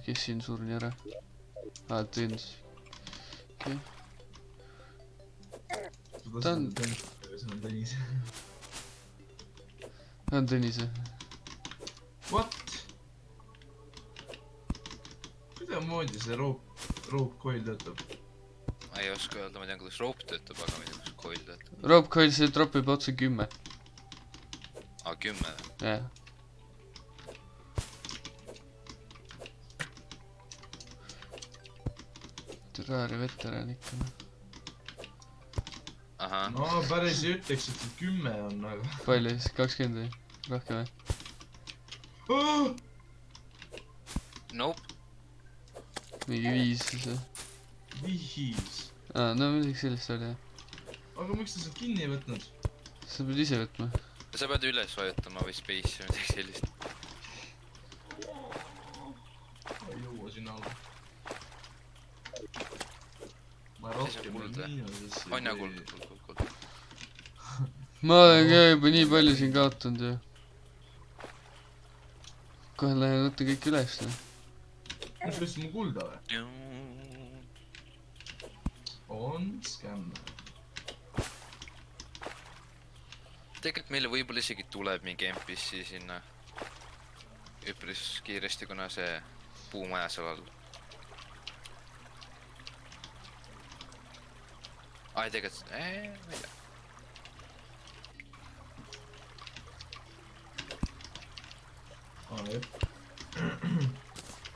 Kes siin surni ära? Tõnis. Okei. Ta on Tõnis. Tõnis. What? Kuidamoodi see rope coil töötab? Ma ei oska öelda, ma tean, kuidas rope töötab, aga ma ei tea, kuidas coil töötab. Rope coil, see tropib otse 10. 10 või? Jah. Terraria veteran ikka. Ahah. No päris ei ütleks, et 10 on, aga... Palju siis? 20 või? Rohkem või? Nope. Mingi 5 siis või? 5. No midagi sellist oli jah. Aga miks ta sealt kinni ei võtnud? Sa pead ise võtma. Sa pead üles vajutama või space või midagi sellist. Ei jõua sinna alla. Ma rohkem miinusesse. On ja kuld. Ma olen ka juba nii palju siin kaotanud ju. Kohe lähen võtta kõik üles. Mis võtsid mu kulda või? On skämm. Tegelikult meile võib-olla isegi tuleb mingi NPC sinna üpris kiiresti, kuna see puumaja seal all. Ai, tegelikult... ma ei tea. Jep.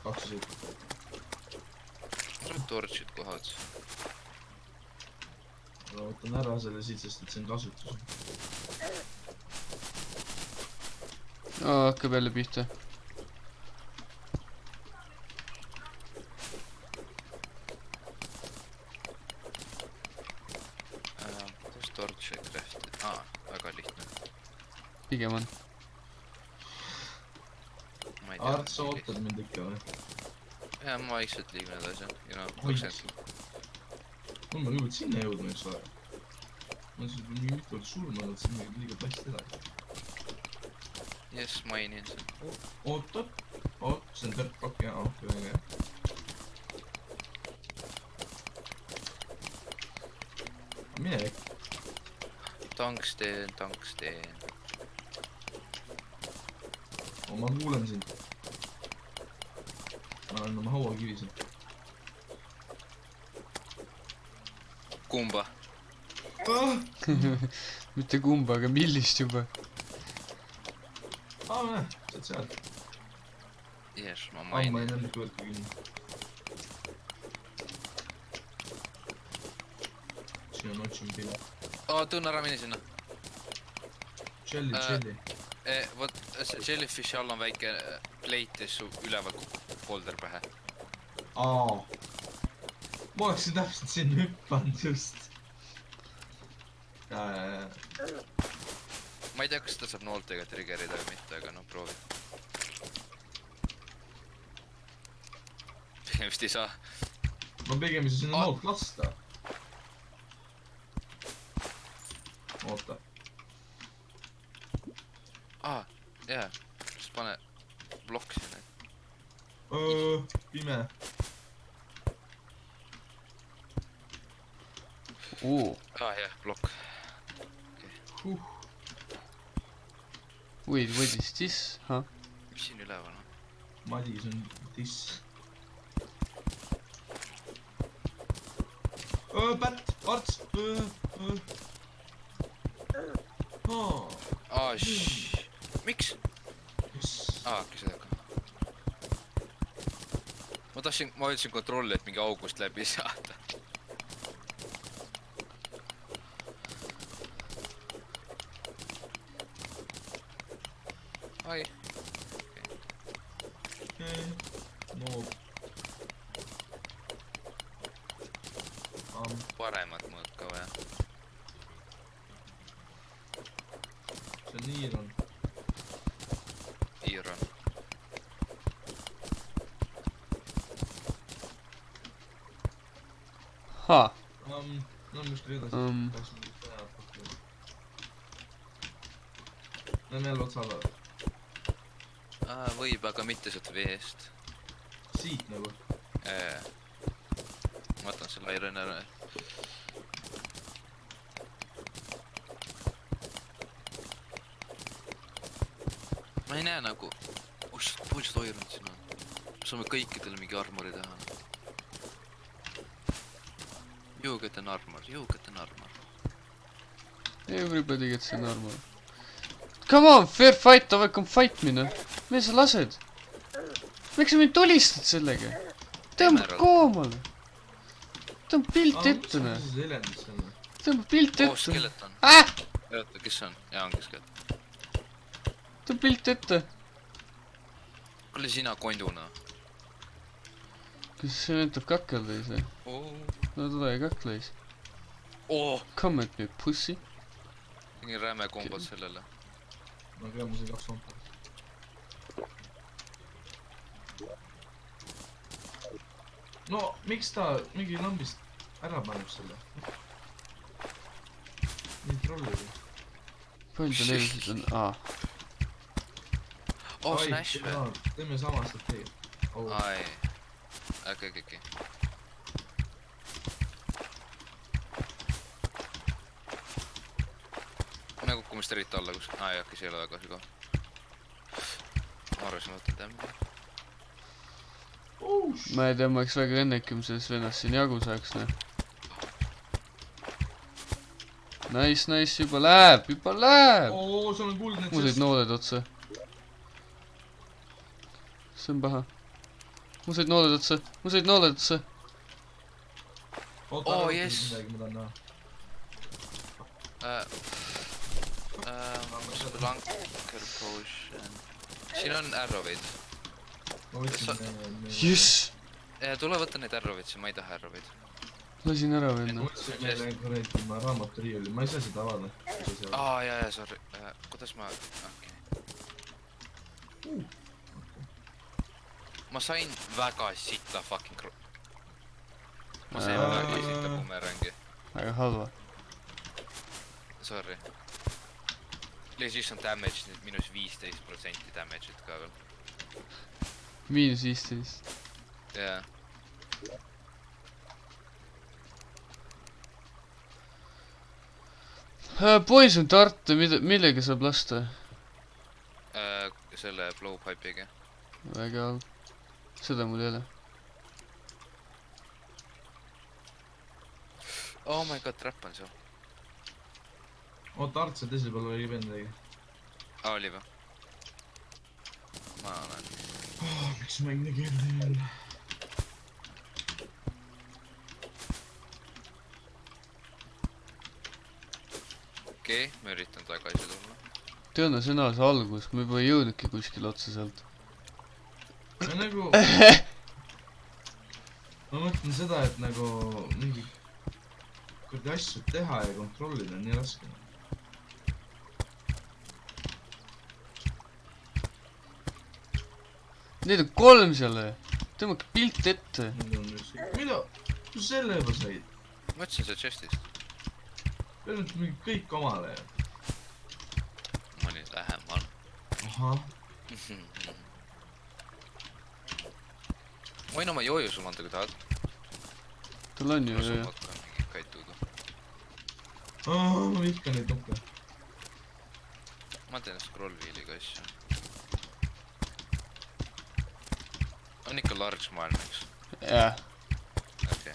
2 sõitu. Torchid kohad. Ma võtan ära selle siit, sest et see on kasutus. Hakkab jälle pihta. Kus torch ei crafti? Väga lihtne. Pigem on. Arts ootab mind ikka või? Jah, ma vaikselt liigun edasi. Mul ma jõud sinna jõudma üks aeg. Ma olen mingi mitu kord surmanud, siin on liiga plast edasi. Jess, mainin see. Oota. See on tõrpak ja väga. Mine vekk. Tungsten. Ma kuulen sind. Ma olen oma hauakivi siin. Kumba? Mitte kumba, aga millist juba. Näe, saad sealt. Jess, ma Ma mainin. ei näe kõrka kinni. Siin on otsin pila. Tõun ära mine sinna. Jelly. Vot, see jellyfishi all on väike plate ja su üleval folder pähe. Ma oleksin täpselt sinna hüppanud just. Ma ei tea, kas ta saab nooltega triggerida või mitte, aga noh, proovi. Pigem vist ei saa. Ma pigem ei saa sinna noolt lasta. Oota. Jaa. Just pane blokk sinna. Pime. Jah, blokk. Wait, what is this? Mis siin üleval on? Madis on tiss. Pätt, arts. Miks? Kes seda ka? Ma ütlesin kontrolli, et mingi august läbi saada. Ai. No. Paremat mõõt ka vaja. See on Iiron. No mis ka edasi. Lähme jälle otsa alla. Võib, aga mitte sealt veest. siit nagu . ma võtan selle iron ära . ma ei näe nagu , palju seda ironit siin on . saame kõikidele mingi armori teha . You get an armor , you get an armor . Everybody gets an armor . Come on , fair fight , aga come fight me noh . mida sa lased ? miks sa mind tulistad sellega ? tõmba Emerald. koomale . tõmba pilt ette noh . mis see elendid seal on ? tõmba pilt oo , ette . skeleton . oota , kes see on ? jaa , ongi skeleton . tõmba pilt ette . kuule sina konduna . kas see näitab kakeldais või ? no tule ja kaklais . oo , Come at me pussy . tegin räme kombot sellele . ma tean , ma sain 2 kompa . no miks ta mingi lambist ära paneb selle ? nii trollida . palju tal eeliseid on ? aa . oo , Snash või ? teeme sama strateegia . ai , okei . me kukkume vist eriti alla kuskil , ei hakkas ei ole väga sügav . ma arvasin , ma võtan tämmi . ma ei tea , ma oleks väga õnnekim sellest vennast siin jagu saaks noh . Nice , juba läheb . oo , sul on kuldne mul said nooled otsa . see on paha . mul said nooled otsa . oota , Oo, arvuta yes. midagi , ma tahan näha . Blanker potion . siin on arrow'id . ma võtsin jess . tule võtta neid arrow'id , ma ei taha arrow'id . lasin ära ma venna . võtsin meile kuradi oma raamaturiiuli , ma ei saa seda avada . jaa , sorry . kuidas ma , okei . ma sain väga sita fucking ma sain väga sita bumerangi . väga halva . Sorry . siis on damage nüüd minus 15% damage'it ka veel . -15 . jaa . Poison tarte , millega saab lasta ? selle blowpipe'iga . väga halb . seda mul ei ole . Oh my god , trap on seal . oota , Art seal teisel pool oli midagi . oli või ? ma olen . miks mäng nii keeruline on ? okei , ma üritan tagasi tulla . tead , see on alles algus , ma juba ei jõudnudki kuskile otsa sealt . see nagu ma mõtlen seda , et nagu mingi kuradi asju teha ja kontrollida on nii raske . Neid on 3 seal või ? tõmmake pilt ette . mida ? kus sa selle juba said ? ma võtsin see chest'ist . peale nüüd mingi kõik omale ju . ma olin lähemal . ahah . ma võin oma jooju sulle anda , kui tahad . tal on ju ma ju . hakkan mingi kaituga . ma vihkan neid nuppe . ma teen scroll wheel'iga asju . on ikka large maailm , eks ? jah . okei .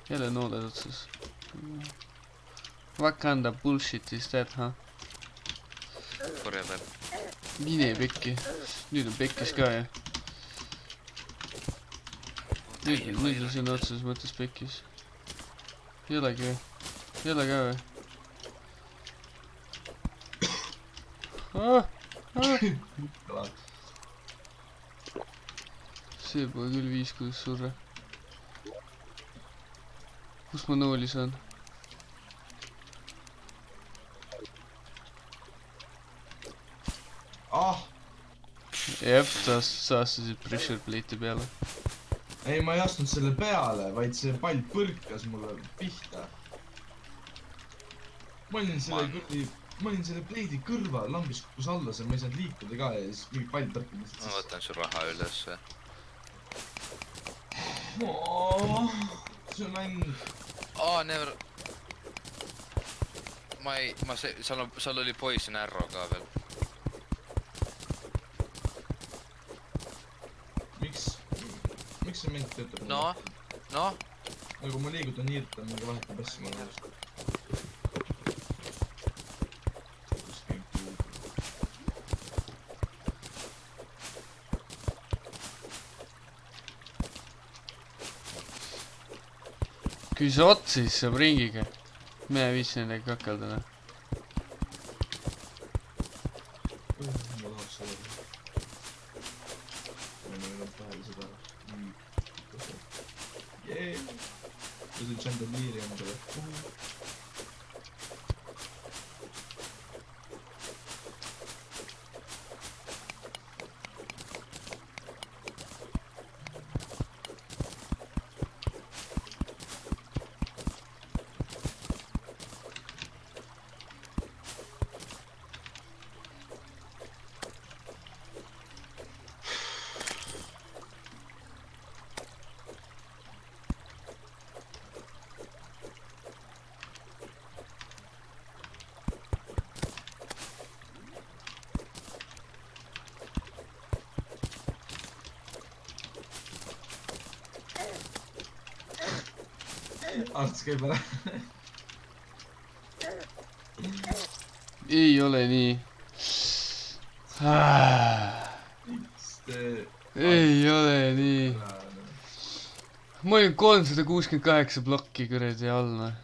jälle nooled otsas . What kind of bullshit is that , huh ? korja peal . mine pekki . nüüd on pekkis ka jah . nüüd on sõna otseses mõttes pekkis . ei olegi või ? ei ole ka või ? see pole küll viis , kuidas surra . kus ma nooli saan ? jah , saastasid pressure plate'i peale . ei , ma ei astunud selle peale , vaid see pall põrkas mulle pihta . ma olin selle kuradi ma olin selle pleidi kõrval, lambis kukkus alla, see ma ei saanud liikuda ka ja siis mingi pall tõrkinud. ma võtan su raha ülesse . See on ainult... never . seal oli poison arrow ka veel . Miks see mäng töötab? noh . Nagu ma liigutan nii, et ta mingi vahetab asja ma näest. kui see ots siis saab ringiga . Mine viis nendega kakeldada . Ma tahaks seda . Ma ei ole päeval seda . Jee. See on chandelieri endale . Arts käib ära . ei ole nii . ei ole nii . ma olin 368 plokki kuradi all , noh .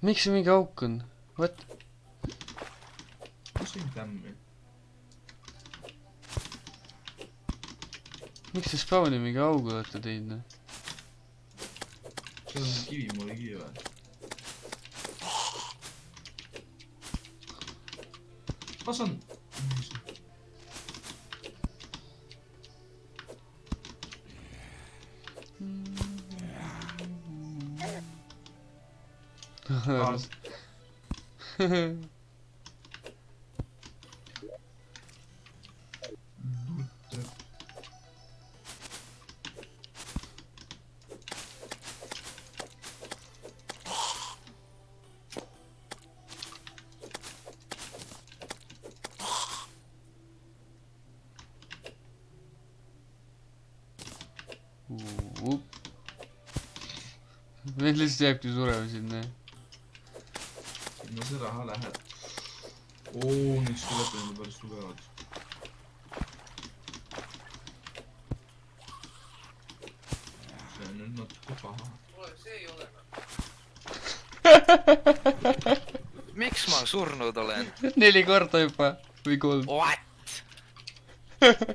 miks see mingi auk on ? What ? Kus on tämmi? miks te spawni mingi augu olete teinud , noh ? See on kivi , mul oli kivi või ? Ma saan... meil lihtsalt jääbki surema sinna . No see raha läheb . Nüüd skeletonid on päris tugevad . See on nüüd natuke paha . see ei ole . miks ma surnud olen ? 4 korda juba või 3 . What ?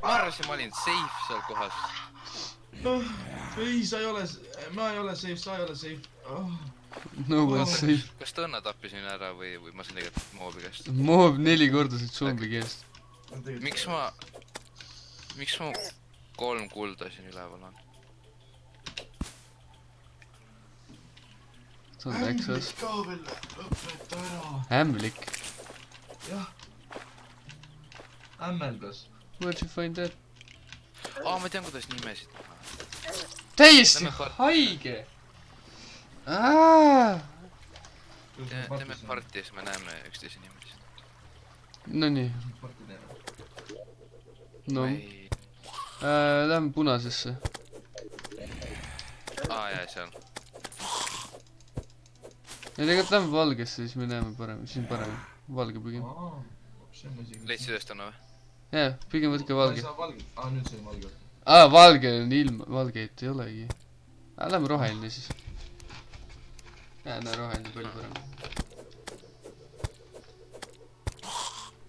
ma arvasin , ma olin safe seal kohas . Ei , sa ei ole , ma ei ole safe , sa ei ole safe . no one's safe . kas Tõnna tappisin ära või ma sain tegelikult moobi käest ? moob 4 korda siit zombi käest . miks ma 3 kulda siin üleval on ? see on Texas . ka veel , lõpeta ära . ämblik . jah . ämmeldas . Where'd you find that ? ma tean , kuidas nimesid teha . täiesti Lähme parti. haige . teeme parti ja siis me näeme üksteise nimesid . Nonii , no lähme punasesse . jaa , seal . ja tegelikult lähme valgesse , siis me näeme parem , siis on parem . valge pigem . leidsid ühest Tõnna või ? jah , pigem võtke valge . nüüd see on valge . valge on ilm , valgeid ei olegi . Lähme roheline siis . näe , roheline palju parem .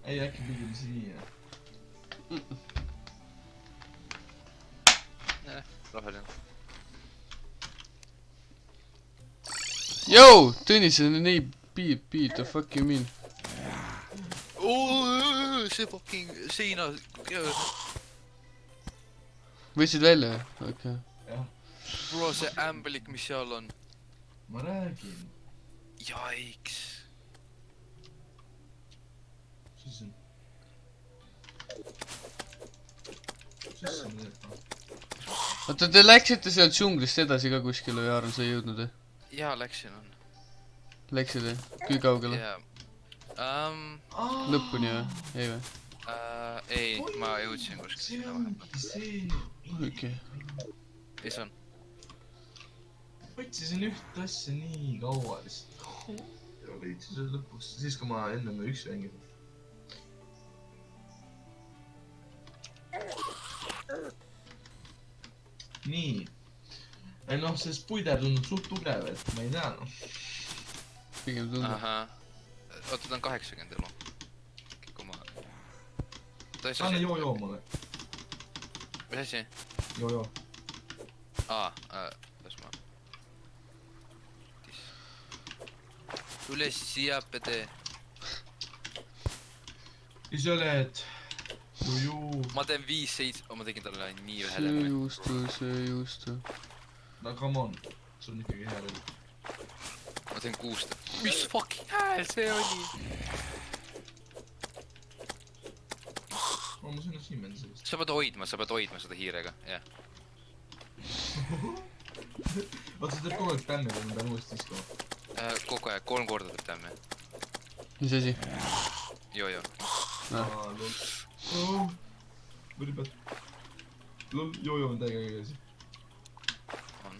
ei , äkki pigem siia . roheline . Yo , Tõnis on nii beat , the fuck you mean ? see fucking seina . võtsid välja või ? okei . jah , bro , see ämbelik , mis seal on . ma räägin . Jaiks . Mis see on? Mis see on? oota, te läksite sealt džunglist edasi ka kuskile või Aaron, sa ei jõudnud või? jaa, läksin on . Läksid või? Kui kaugele ? jaa . Lõpuni või ? ei või ? Ei , ma jõudsin kuskile See sinna ongi vahepeal . see . okei . mis on ? otsisin ühte asja nii kaua lihtsalt . ja leidsin selle lõpuks , siis kui ma enne üksi mängisin . nii . ei noh , see spuider tundub suht tugev , et ma ei tea noh . pigem tundub . ahah . oota , ta on 80 elu . kui ma . ta ei saa anna siin . joo mulle . mis asi ? joo . las ma . üles siia pede . siis oled . ju . ma teen 5-7 , ma tegin talle nii ühe see läbi . juustu . no come on . sul on ikkagi hea lõi . ma teen 6 . mis fucking hääl see oli ? ma sain achievement sellest . sa pead hoidma seda hiirega , jah . vaata , see teeb kogu aeg tämmi , kui ma pean uuesti iskuma . kogu aeg 3 korda teeb tämmi . mis asi ? joo . lol . Very bad . lol , joo on täiega õige asi . on .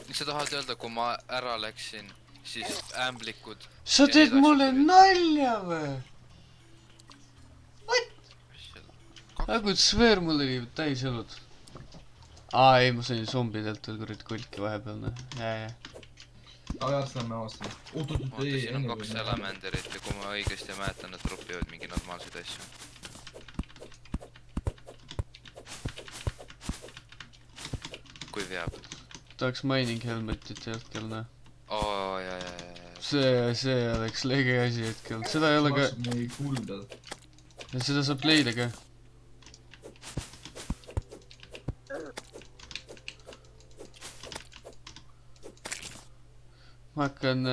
mis sa tahad öelda , kui ma ära läksin , siis ämblikud . sa teed mulle nalja või ? I swear mul oli täis elud . Ei , ma sain zombidelt veel kuradi kolki vahepeal , noh . jaa . aga jah , seda me avastame . oot , oota , siin on 2 elemenderit ja kui ma õigesti mäletan , nad dropivad mingi normaalseid asju . kui veab . tahaks mining helmetit hetkel , noh . oo , jaa . see oleks lege asi hetkel , seda ei ole ka , me ei kuulda . seda saab leida ka . ma hakkan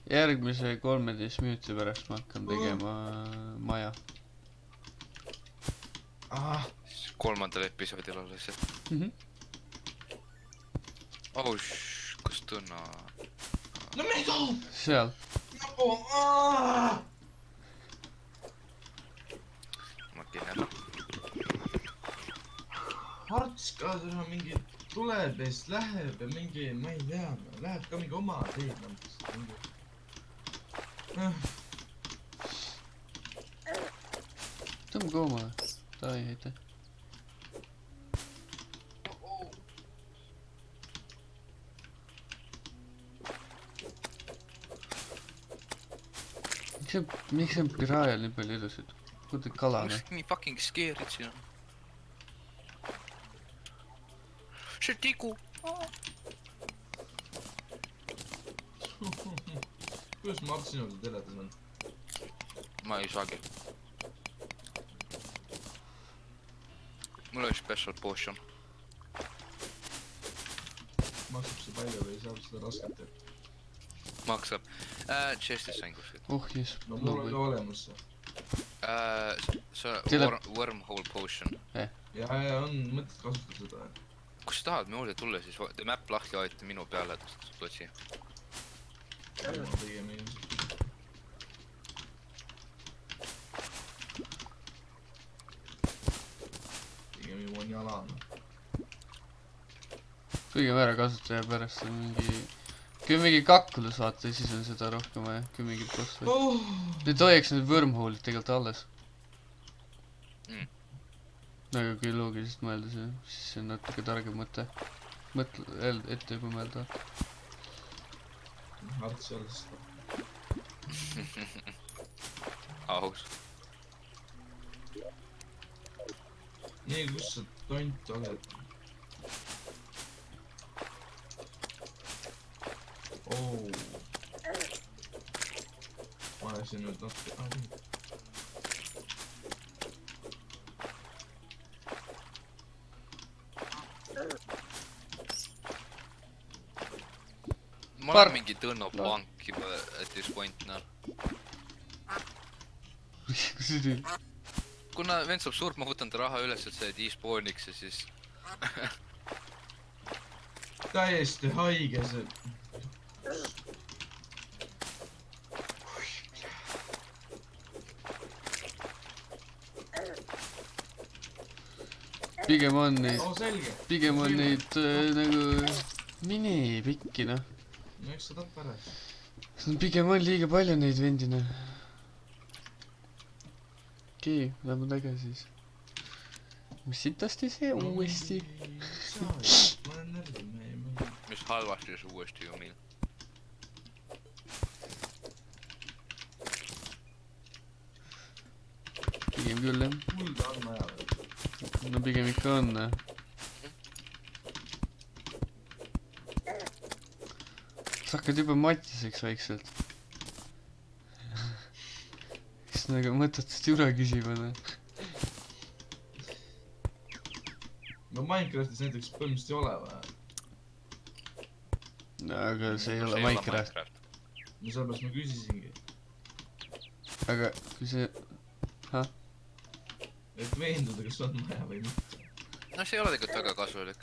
järgmise 13 minuti pärast ma hakkan tegema maja . kolmandal episoodil alles , et . oh , kus tunna . no me ei taha . seal . ma kinnan . Harts ka täna mingi tuleb ja siis läheb ja mingi , ma ei tea , läheb ka mingi oma teed mingi . tõmba kooma . Davai , aitäh . miks see on piraajal nii palju ilusid ? kuulda kala , noh . nii fucking scared siin on . see tigu . kuidas Mart sinuga teletas on ? ma ei saagi . mul oli special potion . maksab see palju või saab seda rasket teha ? maksab . chest'is sain kuskilt . oh jess . no mul on ka olemas see . see wormhole potion . ja on mõtet kasutada seda . kui sa tahad moodi tulla , siis tee map lahti , vajuta minu peale , tuled siia . ma pigem ei . pigem jõuan jala . pigem ära kasuta ja pärast on mingi , kui mingi kaklus vaata , siis on seda rohkem vaja , kui mingi boss või . Need hoiaks need wormhole'id tegelikult alles . aga kui loogiliselt mõelda , siis see on natuke targem mõte . mõtle ette juba mõelda . Harts alles . aus . nii , kus sa tont oled ? ma läksin nüüd natuke . ma olen mingi tõnnu pank . this point, noh. Kus see nii? Kuna vend saab surma, võtan ta raha üles, et see despawn'iks ja siis... Täiesti haige see. Pigem on neid, Oo, selge. pigem on neid nagu minipikki, noh. No eks sa tappa ära. Pigem on liiga palju neid vendina. Okei, lähme tagasi siis. Mis sitasti see uuesti? Ma olen närvi, ma Mis halvasti see uuesti ju meil. Pigem küll, jah. Kulda on vaja veel. No pigem ikka on, sa hakkad juba matiseks vaikselt. Kas nagu mõtetest jura küsima, No Minecraftis näiteks põhimõtteliselt ei ole vaja. No aga see ei ole Minecraft. No sellepärast ma küsisingi. Aga kui see... Et veenduda, kas on vaja või mitte. No see ei ole tegelikult väga kasulik.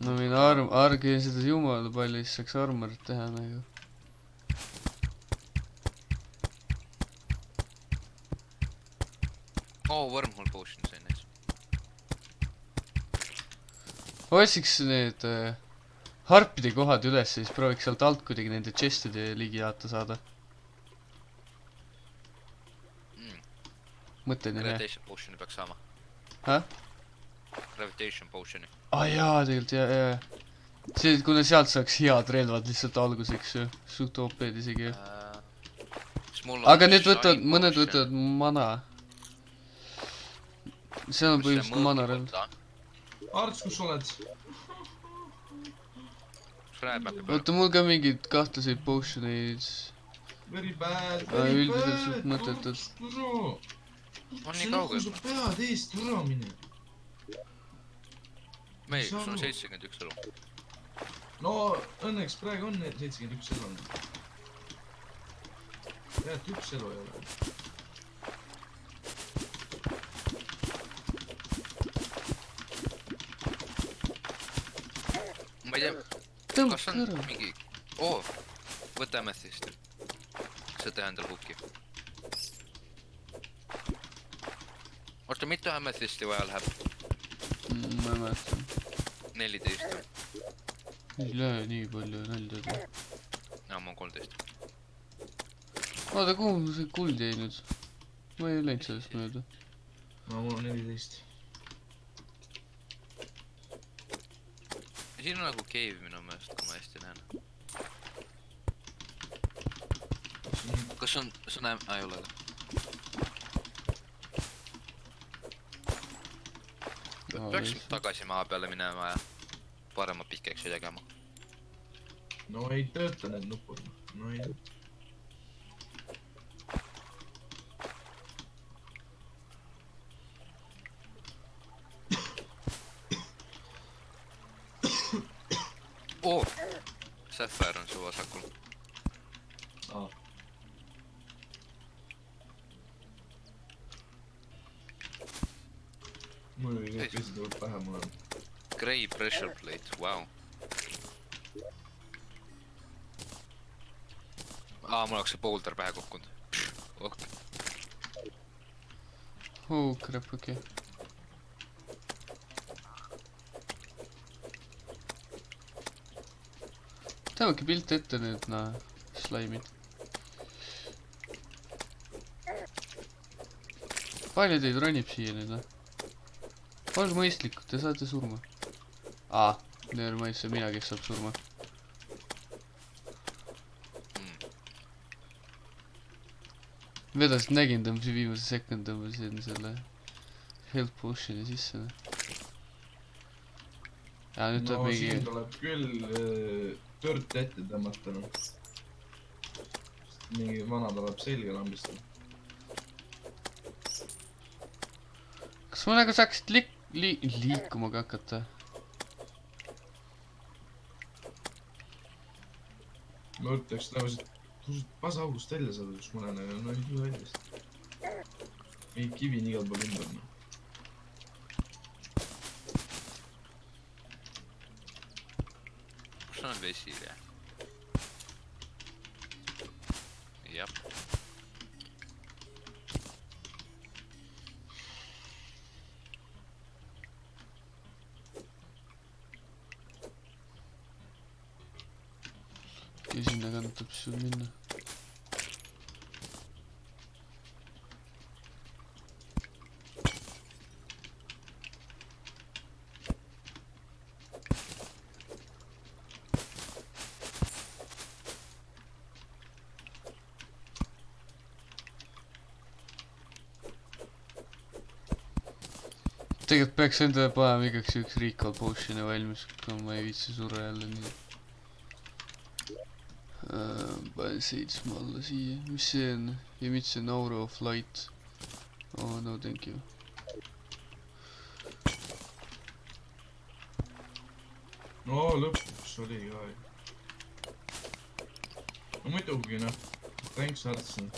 No mina argin seda jumala palju, siis saaks armorit teha nagu. Wormhole potion sain neis. Otsiks need harpide kohad üles, siis prooviks sealt alt kuidagi nende chestide ligi jaata saada. Mõtlen jah. Gravitation potioni peaks saama. Gravitation potioni. Jaa, tegelikult jaa. See, kuna sealt saaks head relvad lihtsalt alguseks ju. Suht OP-d isegi ju. Aga need võtavad, mõned võtavad mana. See on põhimõtteliselt mana relv. Arts, kus oled? Oota, mul ka mingid kahtlaseid potioneid. Very bad, Üldiselt suht mõttetud. On nii kaugel. Su pead eest ära mine. Mei, sul on 71 elu. No õnneks praegu on 71 elu. Tead, üks elu ei ole. Ma ei tea, kas on mingi... võta amethist. See tähendab hukki. Oota, mitu amethisti vaja läheb? Ma ei mäleta. 14. Ei lähe nii palju nalja. Jaa, ma on 13. Oota, kuhu see kuld jäi nüüd? Ma ei läinud sellest mööda. No mul on 14. Siin on nagu cave minu meelest, kui ma hästi näen. Kas on... ei ole. Peaksime tagasi maa peale minema ja parema pikeksi tegema. No ei tööta need nupud. No ei tööta. Sapphire on su vasakul. Mul oli need käsid tuleb pähe mulle. Grey pressure plate, wow. Mul oleks see boulder pähe kukkunud. Oh crap, okei. Tõmmake pilt ette nüüd, slaimid. Palju teid ronib siia nüüd, Olge mõistlikud, te saate surma. Nevermind, see mina, kes saab surma. Vedasid nägin, tõmbasin viimase sekund, tõmbasin selle health potioni sisse. Ja nüüd tuleb mingi... siin tuleb küll tört ette tõmmata. Mingi vana tuleb selga lambistada. Kas ma nagu saaksid liikuma ka hakata? ma ütleks nagu siit pasaugust välja saada üks munane, no ei tule välja vist. Mingi kivi on igal pool ümber, noh. kus on vesi, jah? Jep. ja sinna kannatab sul minna. Tegelikult peaks endale panema igaks üks recall potion'i valmis, kui ma ei viitsi surra jälle nii. Panen 7 alla siia. Mis see on? Ja mis see on Aura of Light? Oh no thank you. No lõpuks oli ka. No muidugi noh. Thanks Artsen.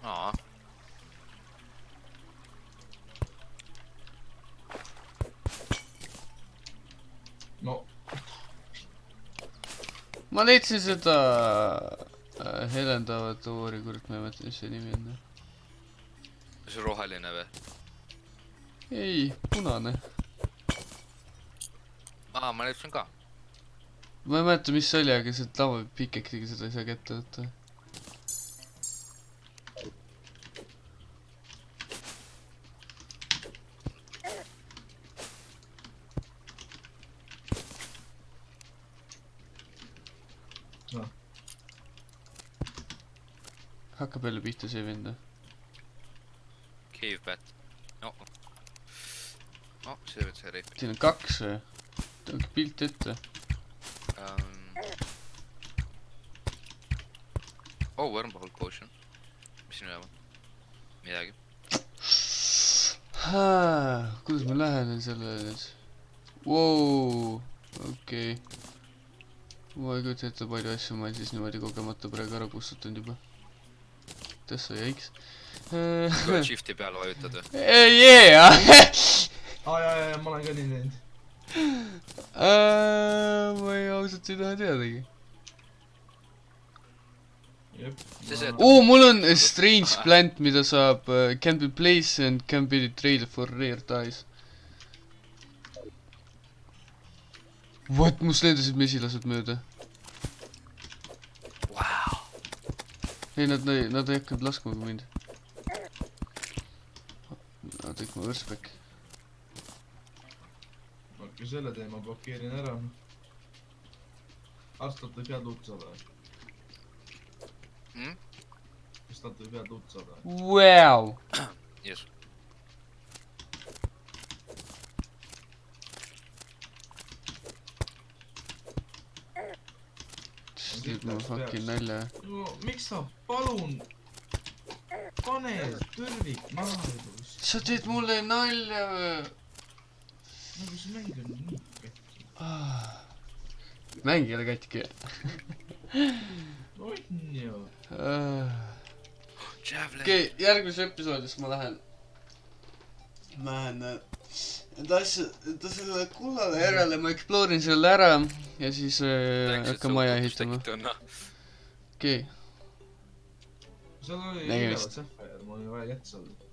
Aa. No. Ma leidsin seda helendavat oori, kurat ma ei mõtle, mis see nimi on. See roheline või? Ei, punane. Aa, ma leidsin ka. Ma ei mäleta, mis see oli, aga see lava pikeksiga seda ei saa kätte võtta. No. Hakkab jälle pihta see vend. Cave bat. No. No, see võid see reip. Siin on 2 või? Tõmb pilt ette. Oh, wormhole potion. Mis siin üleval? Midagi. Kuidas ma lähenen sellele nüüd? Wow, okei. Ma ei kujuta ette palju asju, ma olen siis niimoodi kogemata praegu ära kustutanud juba. Tässä jäiks. Kui shifti peale vajutad või? Yeah! Ja, ma olen ka nii teinud. Ma ei ausalt ei taha teadagi. Jep. Mul on a strange plant, mida saab can be placed and can be traded for rare dice. What? Must lendasid mesilased mööda. Wow. Ei, nad ei hakanud laskma mind. Nad kõik ma võrspek. Okei, selle teema blokeerin ära. Arstate pead uut saada. Kas tahate pead uut saada? Wow! Yes. Siis teeb mu fucking nalja. No, miks sa palun pane tõrvik maha? Sa teed mulle nalja või? Nagu see mäng on nii katki. Mäng ei ole katki. On ju. Okei, järgmises episoodis ma lähen enda selle kullale järele, ma exploorin selle ära ja siis hakkan maja ehitama. Okei. Seal oli Nägemist. üleval Sapphire, mul oli vaja kätte saada.